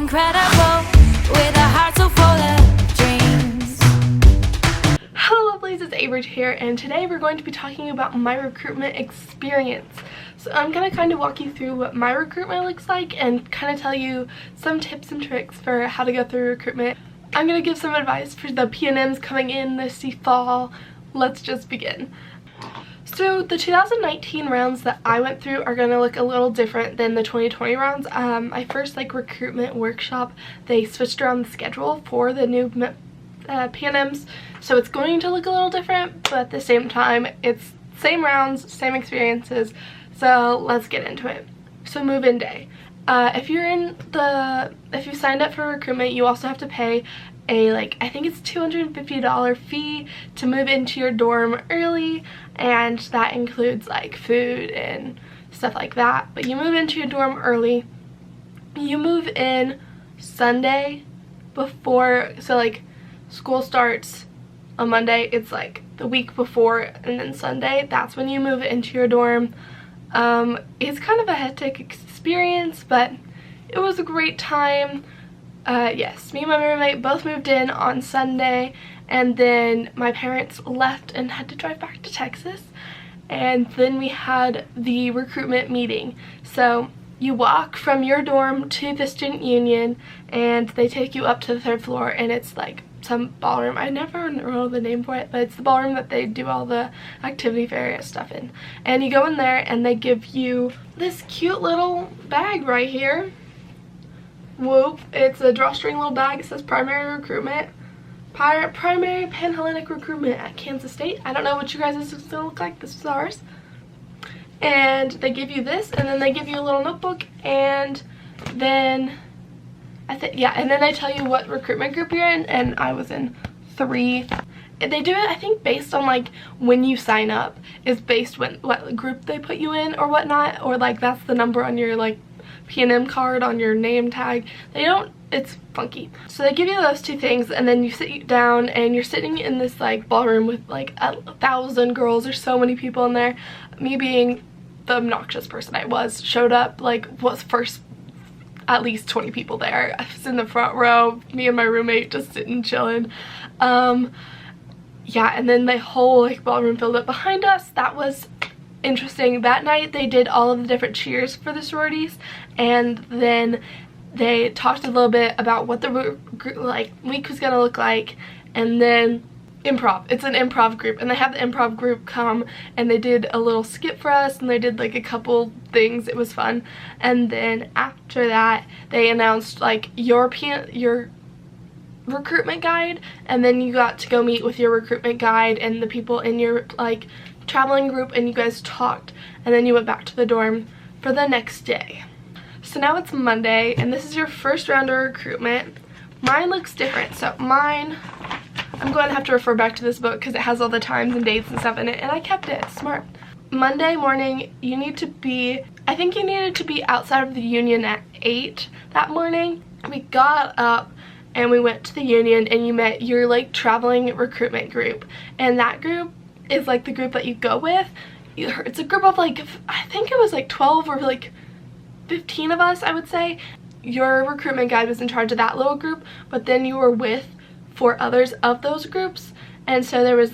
incredible, with a heart so full of dreams. Hello lovelies, it's Avery here, and today we're going to be talking about my recruitment experience. So I'm going to kind of walk you through what my recruitment looks like and kind of tell you some tips and tricks for how to go through recruitment. I'm going to give some advice for the PNMs coming in this fall. Let's just begin. So the 2019 rounds that I went through are going to look a little different than the 2020 rounds. My first recruitment workshop, they switched around the schedule for the new PNMs, so it's going to look a little different, but at the same time it's same rounds, same experiences. So let's get into it. So move-in day. If you signed up for recruitment, you also have to pay a I think it's $250 fee to move into your dorm early, and that includes food and stuff like that. But you move into your dorm early. You move in Sunday before, so school starts on Monday. It's the week before, and then Sunday, that's when you move into your dorm. It's kind of a hectic experience, but it was a great time. Yes, me and my roommate both moved in on Sunday, and then my parents left and had to drive back to Texas, and then we had the recruitment meeting. So you walk from your dorm to the student union, and they take you up to the 3rd floor, and it's some ballroom. I never know the name for it, but it's the ballroom that they do all the activity fair stuff in. And you go in there and they give you this cute little bag right here. Whoop, it's a drawstring little bag. It says primary recruitment, primary Panhellenic recruitment at Kansas State. I don't know what you guys is gonna look like. This is ours. And they give you this, and then they give you a little notebook, and then and then they tell you what recruitment group you're in, and I was in 3. They do it, I think, based on when you sign up is based what group they put you in or whatnot, or that's the number on your PNM card on your name tag. They don't, it's funky. So they give you those 2 things, and then you sit down and you're sitting in this ballroom with 1,000 girls. There's so many people in there. Me being the obnoxious person I was, showed up was first, at least 20 people there. I was in the front row, me and my roommate just sitting chilling. Yeah, and then the whole ballroom filled up behind us. That was interesting. That night they did all of the different cheers for the sororities, and then they talked a little bit about what the week was gonna look like, and then improv. It's an improv group, and they have the improv group come, and they did a little skit for us, and they did a couple things. It was fun. And then after that they announced your recruitment guide, and then you got to go meet with your recruitment guide and the people in your traveling group, and you guys talked, and then you went back to the dorm for the next day. So now it's Monday, and this is your first round of recruitment. Mine looks different. So mine, I'm going to have to refer back to this book because it has all the times and dates and stuff in it, and I kept it. Smart. Monday morning, you need to be, I think you needed to be outside of the union at 8 that morning. We got up and we went to the union, and you met your traveling recruitment group, and that group is the group that you go with. It's a group of I think it was 12 or 15 of us, I would say. Your recruitment guide was in charge of that little group, but then you were with 4 others of those groups, and so there was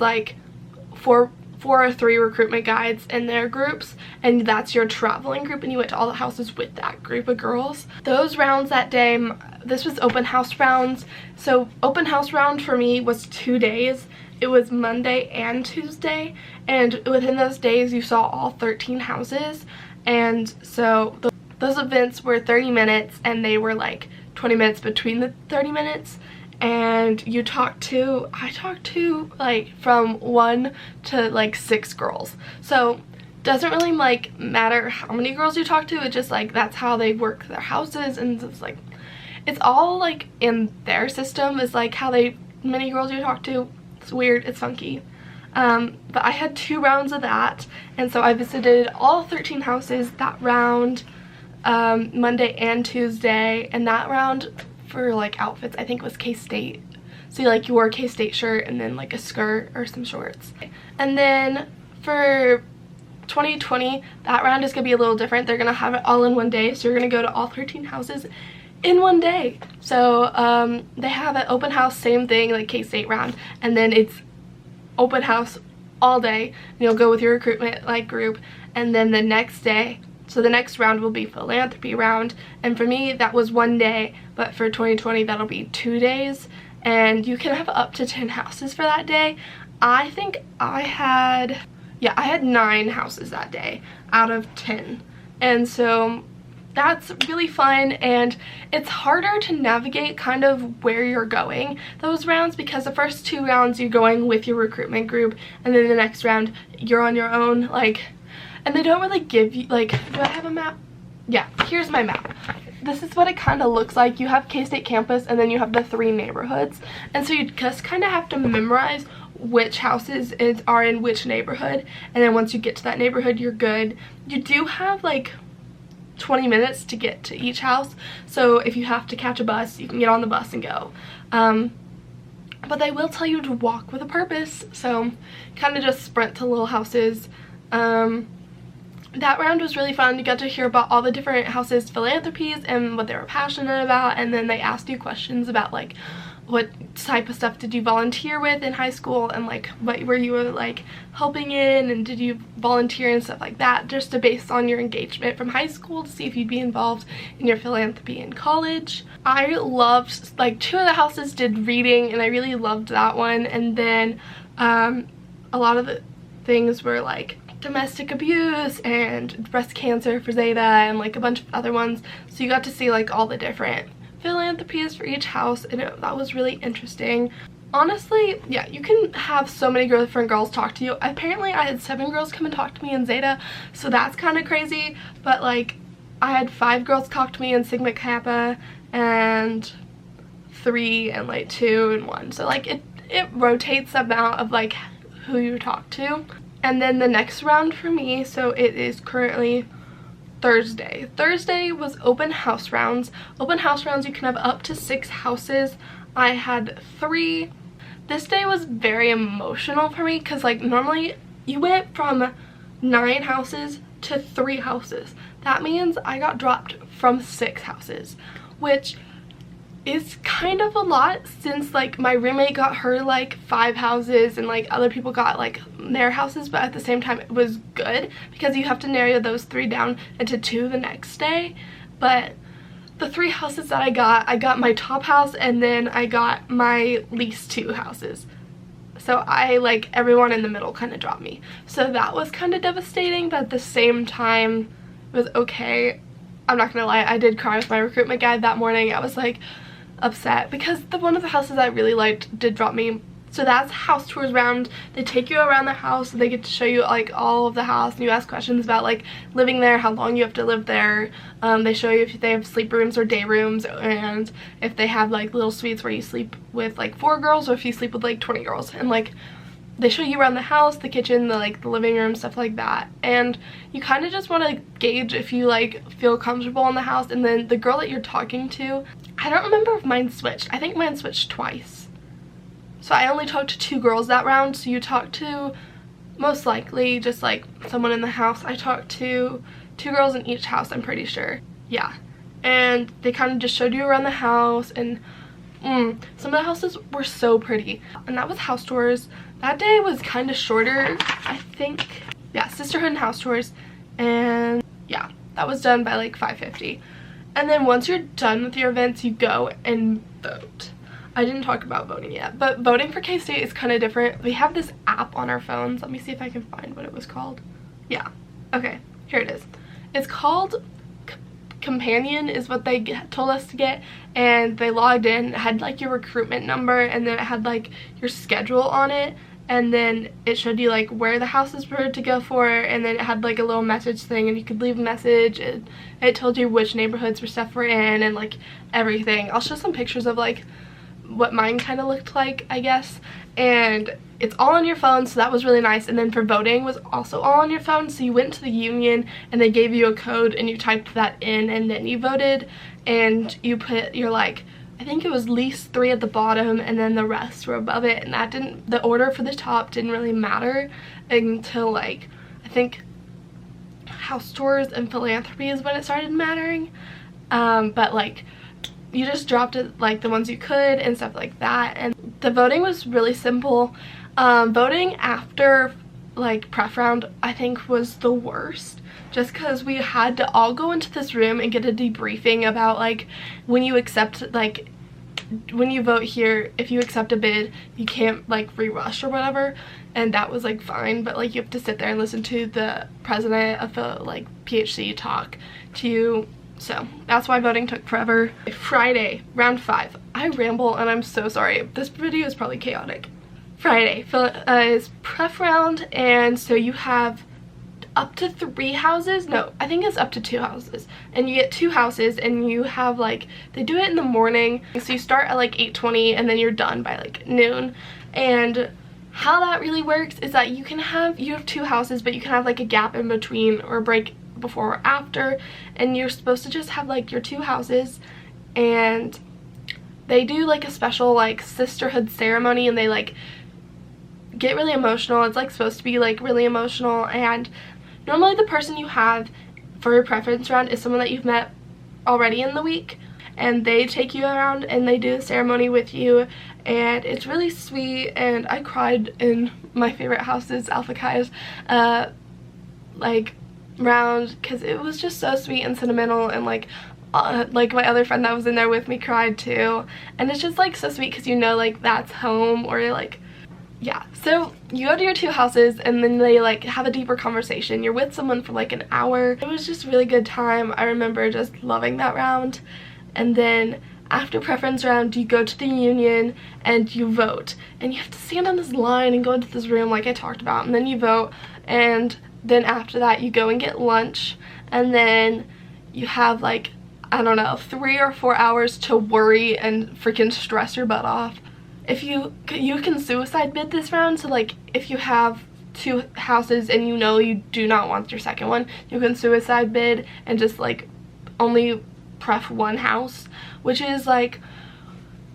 4 or 3 recruitment guides in their groups, and that's your traveling group, and you went to all the houses with that group of girls. Those rounds that day, this was open house rounds. So open house round for me was 2 days. It was Monday and Tuesday, and within those days you saw all 13 houses, and so those events were 30 minutes, and they were 20 minutes between the 30 minutes, and I talked to from 1 to 6 girls. So doesn't really matter how many girls you talk to. It's just that's how they work their houses, and it's all in their system is how many girls you talk to. It's weird, it's funky. But I had 2 rounds of that, and so I visited all 13 houses that round, Monday and Tuesday. And that round for outfits, I think, was K-State. So you wore a K-State shirt and then a skirt or some shorts. And then for 2020, that round is gonna be a little different. They're gonna have it all in one day, so you're gonna go to all 13 houses in one day. So they have an open house, same thing like K-State round, and then it's open house all day, and you'll go with your recruitment like group, and then the next day, so the next round will be Philanthropy Round, and for me that was one day, but for 2020 that'll be 2 days, and you can have up to 10 houses for that day. I think I had 9 houses that day out of 10, and so that's really fun, and it's harder to navigate kind of where you're going those rounds, because the first 2 rounds you're going with your recruitment group, and then the next round you're on your own, like, and they don't really give you, like, do I have a map? Yeah, here's my map. This is what it kind of looks like. You have K-State campus, and then you have the 3 neighborhoods, and so you just kind of have to memorize which houses are in which neighborhood, and then once you get to that neighborhood you're good. You do have like 20 minutes to get to each house, so if you have to catch a bus you can get on the bus and go, but they will tell you to walk with a purpose, so kind of just sprint to little houses. That round was really fun. You got to hear about all the different houses' philanthropies and what they were passionate about, and then they asked you questions about like what type of stuff did you volunteer with in high school, and like what were you like helping in, and did you volunteer and stuff like that, just to base on your engagement from high school to see if you'd be involved in your philanthropy in college. I loved, like, 2 of the houses did reading, and I really loved that one, and then a lot of the things were like domestic abuse and breast cancer for Zeta and like a bunch of other ones, so you got to see like all the different philanthropies for each house, and that was really interesting. Honestly, yeah, you can have so many different girls talk to you. Apparently I had 7 girls come and talk to me in Zeta, so that's kind of crazy, but like I had 5 girls talk to me in Sigma Kappa, and 3 and like 2 and 1, so like it rotates the amount of like who you talk to. And then the next round for me, so it is currently Thursday. Thursday was open house rounds. Open house rounds, you can have up to 6 houses. I had 3. This day was very emotional for me because like normally you went from 9 houses to 3 houses. That means I got dropped from 6 houses, which is kind of a lot since like my roommate got her like 5 houses and like other people got like their houses, but at the same time it was good because you have to narrow those 3 down into 2 the next day. But the 3 houses that I got my top house, and then I got my least 2 houses, so I like everyone in the middle kind of dropped me, so that was kind of devastating, but at the same time it was okay. I'm not gonna lie, I did cry with my recruitment guide that morning. I was like upset because one of the houses I really liked did drop me. So that's house tours round. They take you around the house, they get to show you like all of the house, and you ask questions about like living there, how long you have to live there. They show you if they have sleep rooms or day rooms, and if they have like little suites where you sleep with like 4 girls or if you sleep with like 20 girls, and like they show you around the house, the kitchen, the living room, stuff like that. And you kind of just want to gauge if you like feel comfortable in the house. And then the girl that you're talking to, I don't remember if mine switched. I think mine switched twice. So I only talked to 2 girls that round. So you talk to most likely just like someone in the house. I talked to 2 girls in each house, I'm pretty sure. Yeah. And they kind of just showed you around the house, and some of the houses were so pretty. And that was house tours. That day was kind of shorter, I think. Yeah, sisterhood and house tours. And yeah, that was done by like 5:50. And then once you're done with your events, you go and vote. I didn't talk about voting yet, but voting for K-State is kind of different. We have this app on our phones. Let me see if I can find what it was called. Yeah, okay, here it is. It's called Companion is what they told us to get, and they logged in. It had like your recruitment number, and then it had like your schedule on it, and then it showed you like where the houses were to go for, and then it had like a little message thing, and you could leave a message, and it told you which neighborhoods were stuff were in and like everything. I'll show some pictures of like what mine kind of looked like, I guess. And it's all on your phone, so that was really nice. And then for voting was also all on your phone, so you went to the union and they gave you a code and you typed that in, and then you voted, and you put your like, I think it was least 3 at the bottom, and then the rest were above it. And that didn't, the order for the top didn't really matter until like, I think house tours and philanthropy is when it started mattering. But like you just dropped it, like the ones you could and stuff like that. And the voting was really simple. Voting after like pref round I think was the worst, just because we had to all go into this room and get a debriefing about like when you accept, like when you vote here, if you accept a bid you can't like re-rush or whatever, and that was like fine, but like you have to sit there and listen to the president of the like PHC talk to you. So that's why voting took forever. Friday, round 5. I ramble and I'm so sorry. This video is probably chaotic. Friday is pref round, and so you have up to 3 houses. No, I think it's up to 2 houses. And you get 2 houses, and you have like, they do it in the morning. So you start at like 8:20 and then you're done by like noon. And how that really works is that you have 2 houses, but you can have like a gap in between or a break before or after, and you're supposed to just have like your 2 houses. And they do like a special like sisterhood ceremony, and they like get really emotional. It's like supposed to be like really emotional, and normally the person you have for your preference round is someone that you've met already in the week, and they take you around and they do the ceremony with you, and it's really sweet. And I cried in my favorite house's, Alpha Chi's like round, because it was just so sweet and sentimental, and like my other friend that was in there with me cried too, and it's just like so sweet because you know like that's home, or like, yeah. So you go to your 2 houses, and then they like have a deeper conversation. You're with someone for like an hour. It was just a really good time. I remember just loving that round. And then after preference round you go to the union and you vote, and you have to stand on this line and go into this room like I talked about, and then you vote. And then after that you go and get lunch, and then you have like, I don't know, 3 or 4 hours to worry and freaking stress your butt off. If you can suicide bid this round, so like if you have 2 houses and you know you do not want your second one, you can suicide bid and just like only pref 1 house, which is like,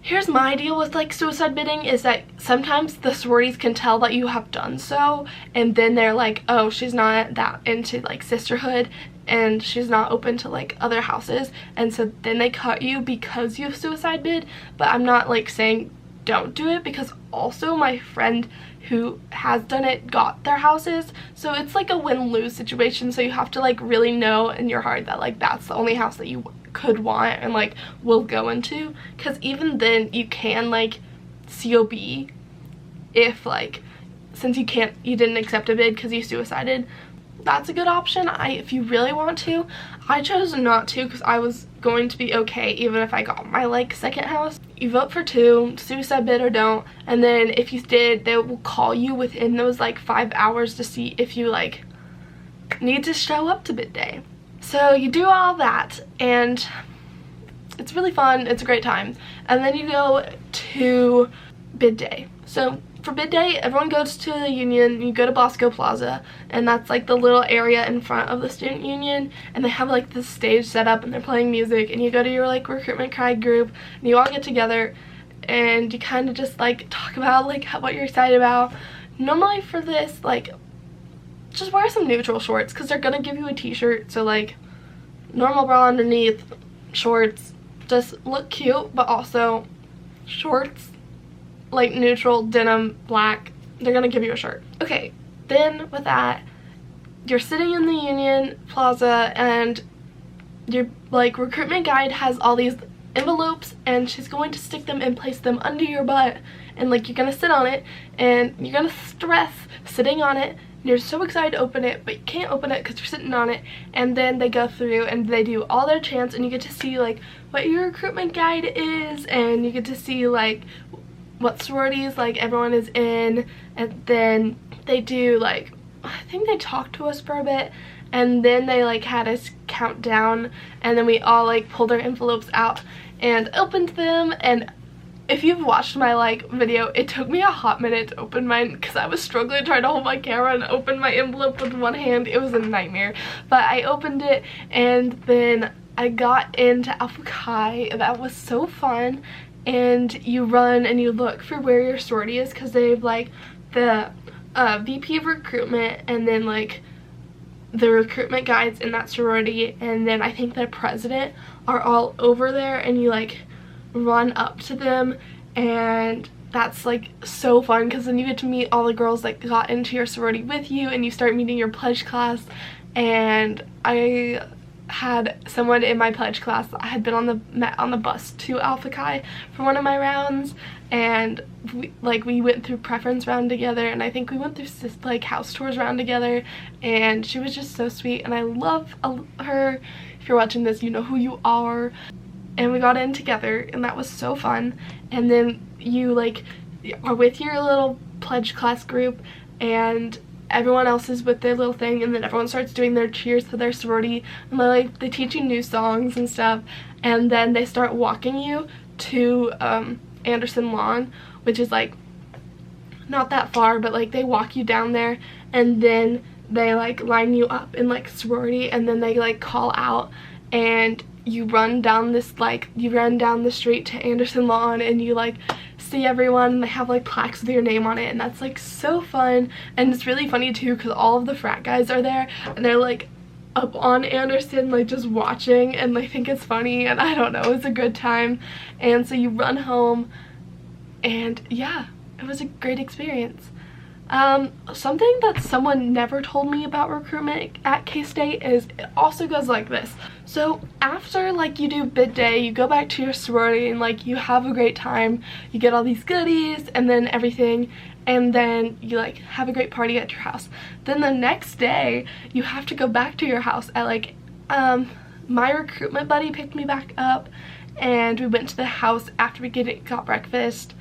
here's my deal with like suicide bidding, is that sometimes the sororities can tell that you have done so, and then they're like, oh, she's not that into like sisterhood and she's not open to like other houses, and so then they cut you because you have suicide bid. But I'm not like saying don't do it, because also my friend who has done it got their houses, so it's like a win-lose situation. So you have to like really know in your heart that like that's the only house that you could want and like will go into, because even then you can like COB if like, since you didn't accept a bid because you suicided. That's a good option if you really want to. I chose not to because I was going to be okay even if I got my like second house. You vote for 2, suicide bid or don't, and then if you did, they will call you within those like 5 hours to see if you like need to show up to bid day. So you do all that, and it's really fun. It's a great time. And then you go to bid day. So for bid day, everyone goes to the union. You go to Bosco Plaza, and that's like the little area in front of the student union, and they have like this stage set up and they're playing music, and you go to your like recruitment CRI group and you all get together and you kind of just like talk about like what you're excited about. Normally for this, like, just wear some neutral shorts because they're gonna give you a t-shirt, so like normal bra underneath, shorts, just look cute, but also shorts like neutral denim black. They're gonna give you a shirt. Okay, then with that, you're sitting in the union plaza, and your like recruitment guide has all these envelopes, and she's going to stick them and place them under your butt, and like you're gonna sit on it and you're gonna stress sitting on it. You're so excited to open it, but you can't open it because you're sitting on it. And then they go through and they do all their chants, and you get to see like what your recruitment guide is, and you get to see like what sororities like everyone is in. And then they do like, I think they talked to us for a bit, and then they like had us count down, and then we all like pulled our envelopes out and opened them. And if you've watched my like video, it took me a hot minute to open mine because I was struggling trying to hold my camera and open my envelope with one hand. It was a nightmare, but I opened it, and then I got into Alpha Chi. That was so fun. And you run and you look for where your sorority is, because they have like the VP of recruitment, and then like the recruitment guides in that sorority, and then I think the president are all over there, and you like run up to them, and that's like so fun because then you get to meet all the girls that got into your sorority with you, and you start meeting your pledge class. And I had someone in my pledge class that I had been met on the bus to Alpha Chi for one of my rounds, and we went through preference round together, and I think we went through like house tours round together, and she was just so sweet, and I love her. If you're watching this, you know who you are. And we got in together, and that was so fun. And then you like are with your little pledge class group, and everyone else is with their little thing, and then everyone starts doing their cheers for their sorority, and they teach you new songs and stuff, and then they start walking you to Anderson Lawn, which is like not that far, but like they walk you down there, and then they like line you up in like sorority, and then they like call out, and you run down the street to Anderson Lawn, and you like see everyone, and they have like plaques with your name on it, and that's like so fun. And it's really funny too because all of the frat guys are there, and they're like up on Anderson like just watching, and they think it's funny, and I don't know, it's a good time. And so you run home, and yeah, it was a great experience. Something that someone never told me about recruitment at K-State is it also goes like this. So after like you do bid day, you go back to your sorority, and like you have a great time, you get all these goodies and then everything, and then you like have a great party at your house. Then the next day you have to go back to your house at like my recruitment buddy picked me back up, and we went to the house after we got breakfast,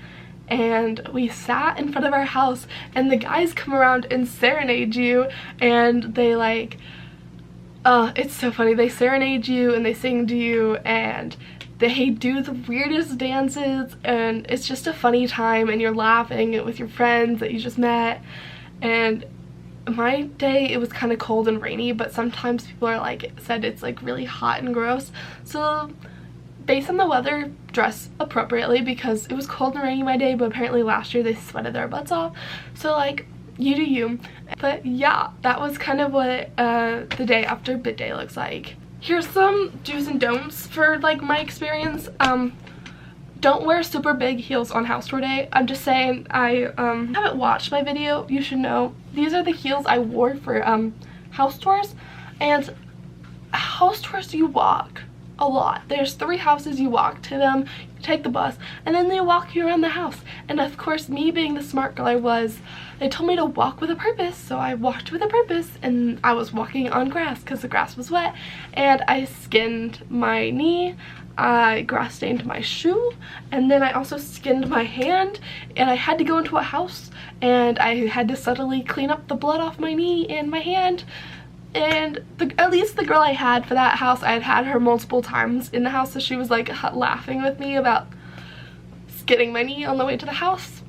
and we sat in front of our house, and the guys come around and serenade you, and they like it's so funny, they serenade you and they sing to you, and they do the weirdest dances, and it's just a funny time, and you're laughing with your friends that you just met. And my day, it was kind of cold and rainy, but sometimes people are like said it's like really hot and gross, so based on the weather, dress appropriately, because it was cold and rainy my day, but apparently last year they sweated their butts off, so like you do you. But yeah, that was kind of what the day after bid day looks like. Here's some do's and don'ts for like my experience. Don't wear super big heels on house tour day. I'm just saying, I haven't watched my video, you should know. These are the heels I wore for house tours, and house tours you walk a lot. There's 3 houses, you walk to them, you take the bus, and then they walk you around the house. And of course, me being the smart girl I was, they told me to walk with a purpose, so I walked with a purpose, and I was walking on grass because the grass was wet, and I skinned my knee, I grass stained my shoe, and then I also skinned my hand, and I had to go into a house, and I had to subtly clean up the blood off my knee and my hand. And at least the girl I had for that house, I had her multiple times in the house, so she was like laughing with me about skinning my knee on the way to the house.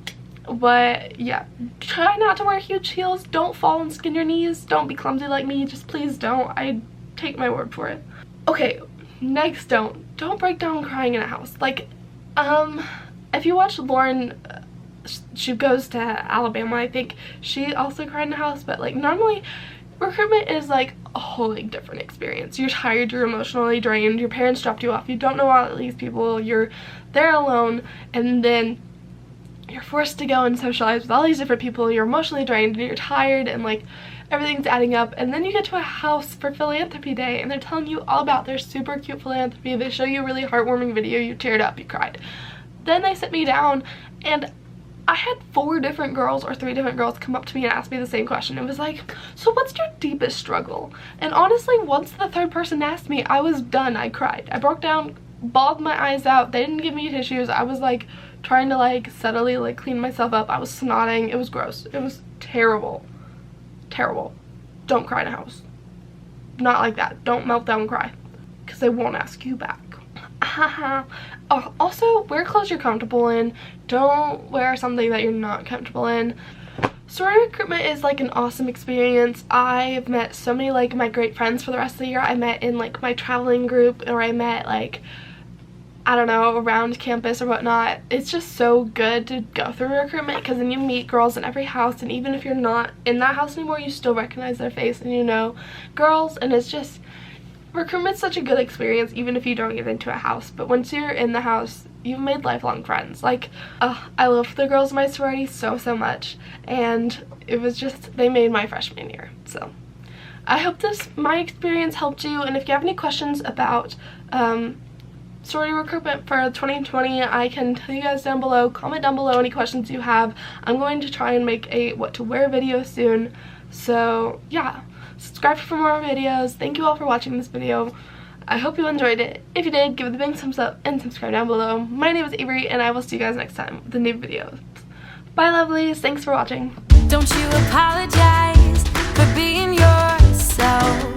But yeah, try not to wear huge heels, don't fall and skin your knees, don't be clumsy like me, just please don't. I take my word for it. Okay, next don't break down crying in a house. Like if you watch Lauren, she goes to Alabama, I think, she also cried in a house. But like normally recruitment is like a wholly different experience. You're tired, you're emotionally drained, your parents dropped you off, you don't know all these people, you're there alone, and then you're forced to go and socialize with all these different people, you're emotionally drained, and you're tired, and like everything's adding up. And then you get to a house for Philanthropy Day, and they're telling you all about their super cute philanthropy, they show you a really heartwarming video, you teared up, you cried. Then they sit me down, and I had 4 different girls or 3 different girls come up to me and ask me the same question. It was like, so what's your deepest struggle? And honestly, once the 3rd person asked me, I was done. I cried. I broke down, bawled my eyes out. They didn't give me tissues. I was like trying to like subtly like clean myself up. I was snotting. It was gross. It was terrible. Terrible. Don't cry in a house. Not like that. Don't melt down and cry, because they won't ask you back. Oh, also, wear clothes you're comfortable in. Don't wear something that you're not comfortable in. Sorority recruitment is like an awesome experience. I've met so many like my great friends for the rest of the year. I met in like my traveling group, or I met like I don't know, around campus or whatnot. It's just so good to go through recruitment because then you meet girls in every house, and even if you're not in that house anymore, you still recognize their face and you know girls, and it's just, recruitment's such a good experience even if you don't get into a house. But once you're in the house, you've made lifelong friends. Like, I love the girls in my sorority so much, and it was just, they made my freshman year. So I hope my experience helped you, and if you have any questions about sorority recruitment for 2020, I can tell you guys down below. Comment down below any questions you have. I'm going to try and make a what to wear video soon. So yeah, subscribe for more videos. Thank you all for watching this video. I hope you enjoyed it. If you did, give it a big thumbs up and subscribe down below. My name is Avery, and I will see you guys next time with a new video. Bye lovelies, thanks for watching. Don't you apologize for being yourself.